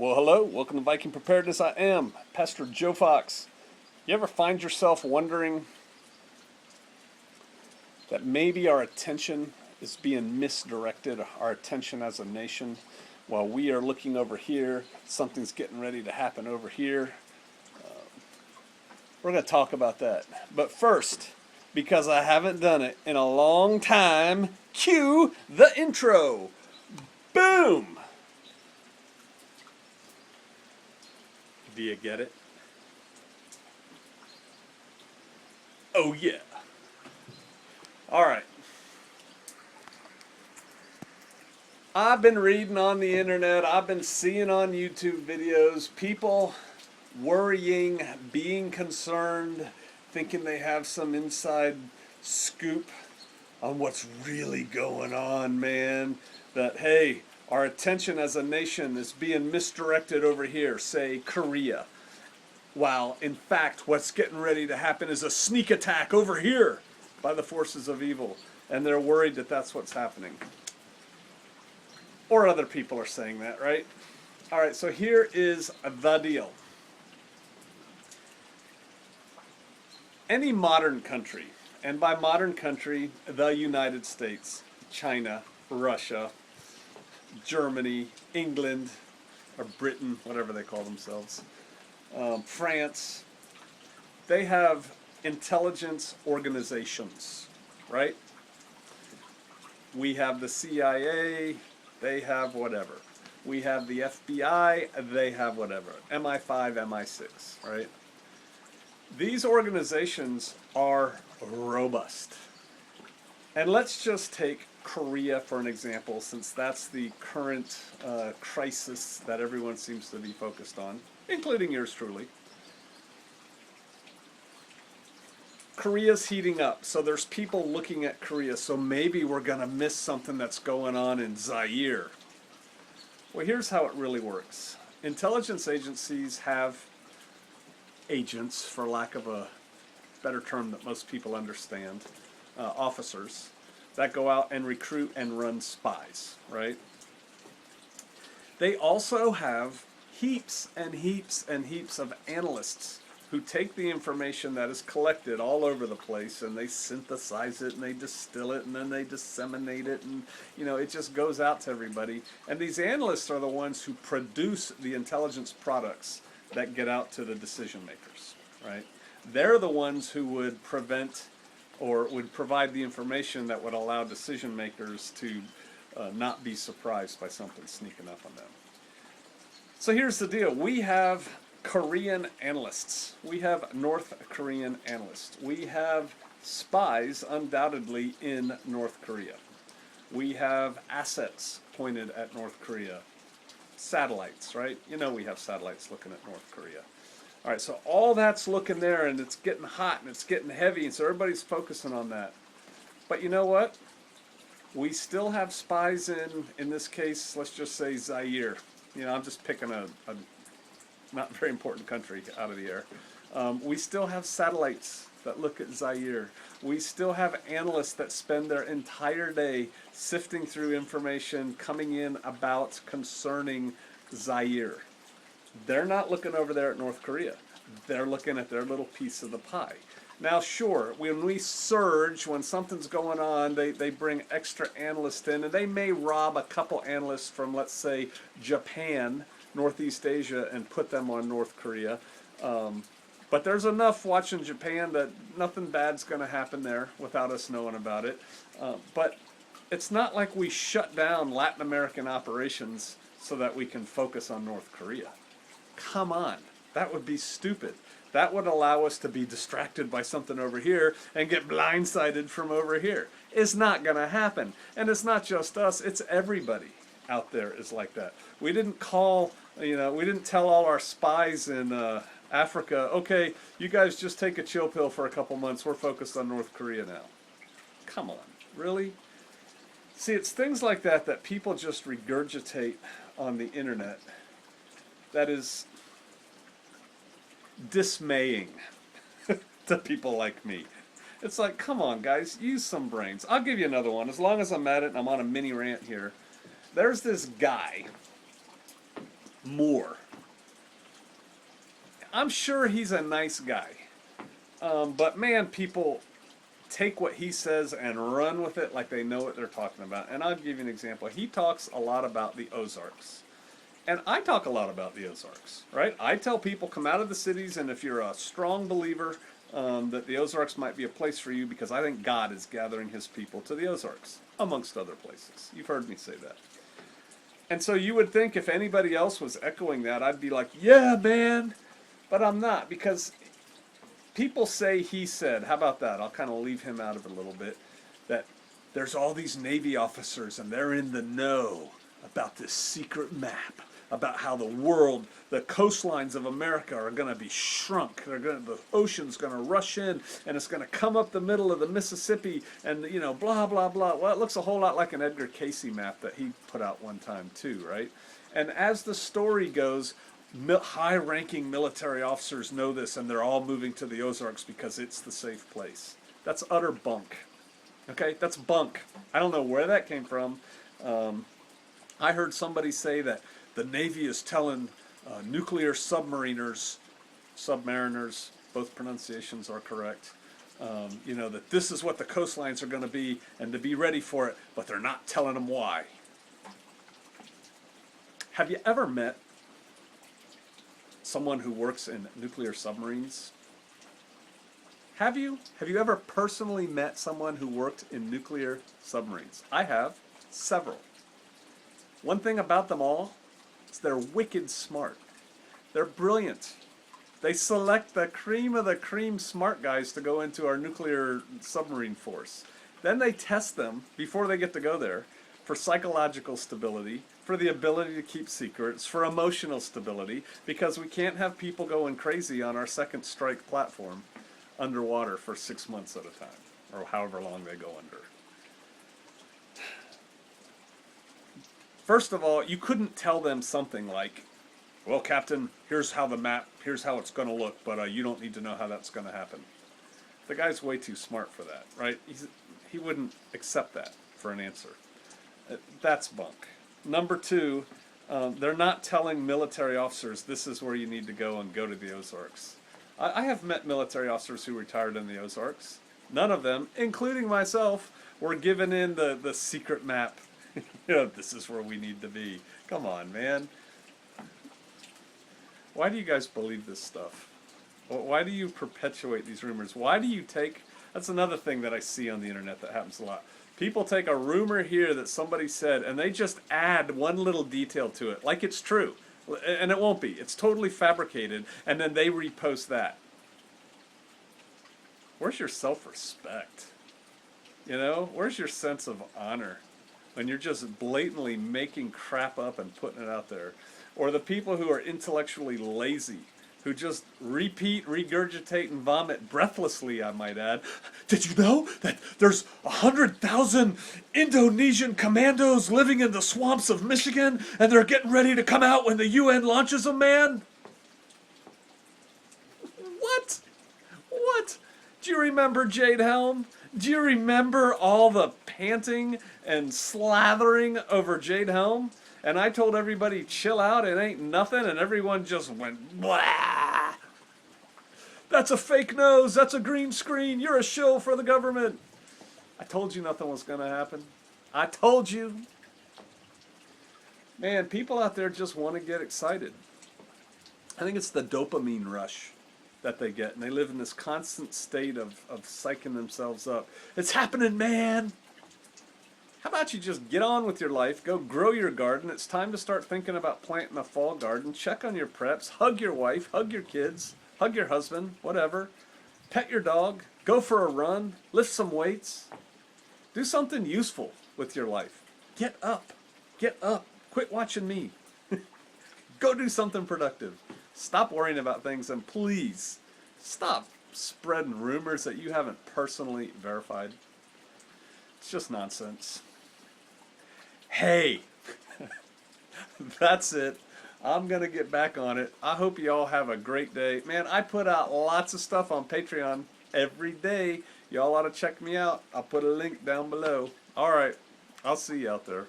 Well, hello, welcome to Viking Preparedness. I am Pastor Joe Fox. You ever find yourself wondering that maybe our attention is being misdirected, our attention as a nation, while we are looking over here, something's getting ready to happen over here? We're going to talk about that. But first, because I haven't done it in a long time, cue the intro. Boom! Do you get it? Oh yeah. All right. I've been reading on the internet, I've been seeing on YouTube videos, people worrying, being concerned, thinking they have some inside scoop on what's really going on, man. That, hey, our attention as a nation is being misdirected over here, say Korea. While, in fact, what's getting ready to happen is a sneak attack over here by the forces of evil. And they're worried that that's what's happening. Or other people are saying that, right? All right, so here is the deal. Any modern country, and by modern country, the United States, China, Russia, Germany, England, or Britain, whatever they call themselves, France, they have intelligence organizations, right? We have the CIA, they have whatever. We have the FBI, they have whatever. MI5, MI6, right? These organizations are robust. And let's just take Korea for an example, since that's the current crisis that everyone seems to be focused on, including yours truly. Korea's heating up, so there's people looking at Korea, so maybe we're going to miss something that's going on in Zaire. Well, here's how it really works. Intelligence agencies have agents, for lack of a better term that most people understand, officers, that go out and recruit and run spies, right? They also have heaps and heaps and heaps of analysts who take the information that is collected all over the place and they synthesize it and they distill it and then they disseminate it, and it just goes out to everybody. And these analysts are the ones who produce the intelligence products that get out to the decision makers, right? They're the ones who would prevent or would provide the information that would allow decision makers to not be surprised by something sneaking up on them. So here's the deal. We have Korean analysts. We have North Korean analysts. We have spies undoubtedly in North Korea. We have assets pointed at North Korea. Satellites, right? We have satellites looking at North Korea. All right, so all that's looking there, and it's getting hot, and it's getting heavy, and so everybody's focusing on that. But you know what? We still have spies in this case, let's just say Zaire. I'm just picking a not very important country out of the air. We still have satellites that look at Zaire. We still have analysts that spend their entire day sifting through information coming in about concerning Zaire. They're not looking over there at North Korea. They're looking at their little piece of the pie. Now, sure, when we surge, when something's going on, they bring extra analysts in, and they may rob a couple analysts from, let's say, Japan, Northeast Asia, and put them on North Korea. But there's enough watching Japan that nothing bad's going to happen there without us knowing about it. But it's not like we shut down Latin American operations so that we can focus on North Korea. Come on, that would be stupid. That would allow us to be distracted by something over here and get blindsided from over here. It's not going to happen. And it's not just us, it's everybody out there is like that. We didn't we didn't tell all our spies in Africa, okay, you guys just take a chill pill for a couple months, we're focused on North Korea now. Come on, really? See, it's things like that that people just regurgitate on the internet that is dismaying to people like me. It's like, come on, guys, use some brains. I'll give you another one. As long as I'm at it and I'm on a mini rant here. There's this guy more. I'm sure he's a nice guy. But man, people take what he says and run with it like they know what they're talking about. And I'll give you an example. He talks a lot about the Ozarks. And I talk a lot about the Ozarks, right? I tell people, come out of the cities, and if you're a strong believer that the Ozarks might be a place for you, because I think God is gathering his people to the Ozarks, amongst other places. You've heard me say that. And so you would think if anybody else was echoing that, I'd be like, yeah, man. But I'm not, because people say he said. How about that? I'll kind of leave him out of it a little bit. That there's all these Navy officers, and they're in the know about this secret map, about how the world, the coastlines of America are going to be shrunk. The ocean's going to rush in, and it's going to come up the middle of the Mississippi, and blah blah blah. Well, it looks a whole lot like an Edgar Cayce map that he put out one time too, right? And as the story goes, high-ranking military officers know this, and they're all moving to the Ozarks because it's the safe place. That's utter bunk. Okay, that's bunk. I don't know where that came from. I heard somebody say that the Navy is telling nuclear submariners, both pronunciations are correct, that this is what the coastlines are going to be and to be ready for it, but they're not telling them why. Have you ever met someone who works in nuclear submarines? Have you? Have you ever personally met someone who worked in nuclear submarines? I have, several. One thing about them all is they're wicked smart. They're brilliant. They select the cream of the cream smart guys to go into our nuclear submarine force. Then they test them before they get to go there for psychological stability, for the ability to keep secrets, for emotional stability, because we can't have people going crazy on our second strike platform underwater for 6 months at a time, or however long they go under. First of all, you couldn't tell them something like, well, Captain, here's how the map, here's how it's going to look, but you don't need to know how that's going to happen. The guy's way too smart for that, right? He wouldn't accept that for an answer. That's bunk. Number two, they're not telling military officers this is where you need to go and go to the Ozarks. I have met military officers who retired in the Ozarks. None of them, including myself, were given in the secret map. This is where we need to be. Come on, man. Why do you guys believe this stuff? Why do you perpetuate these rumors? Why do you take... That's another thing that I see on the internet that happens a lot. People take a rumor here that somebody said, and they just add one little detail to it, like it's true. And it won't be. It's totally fabricated, and then they repost that. Where's your self-respect? Where's your sense of honor when you're just blatantly making crap up and putting it out there? Or the people who are intellectually lazy, who just repeat, regurgitate, and vomit breathlessly, I might add. Did you know that there's 100,000 Indonesian commandos living in the swamps of Michigan, and they're getting ready to come out when the UN launches them, man? What? What? Do you remember Jade Helm? Do you remember all the panting and slathering over Jade Helm? And I told everybody, chill out, it ain't nothing, and everyone just went, blah! That's a fake nose, that's a green screen, you're a shill for the government. I told you nothing was going to happen. I told you. Man, people out there just want to get excited. I think it's the dopamine rush that they get, and they live in this constant state of psyching themselves up. It's happening, man! How about you just get on with your life, go grow your garden. It's time to start thinking about planting a fall garden. Check on your preps, hug your wife, hug your kids, hug your husband, whatever. Pet your dog, go for a run, lift some weights. Do something useful with your life. Get up, quit watching me. Go do something productive. Stop worrying about things, and please stop spreading rumors that you haven't personally verified. It's just nonsense. Hey, that's it. I'm going to get back on it. I hope you all have a great day. Man, I put out lots of stuff on Patreon every day. Y'all ought to check me out. I'll put a link down below. All right, I'll see you out there.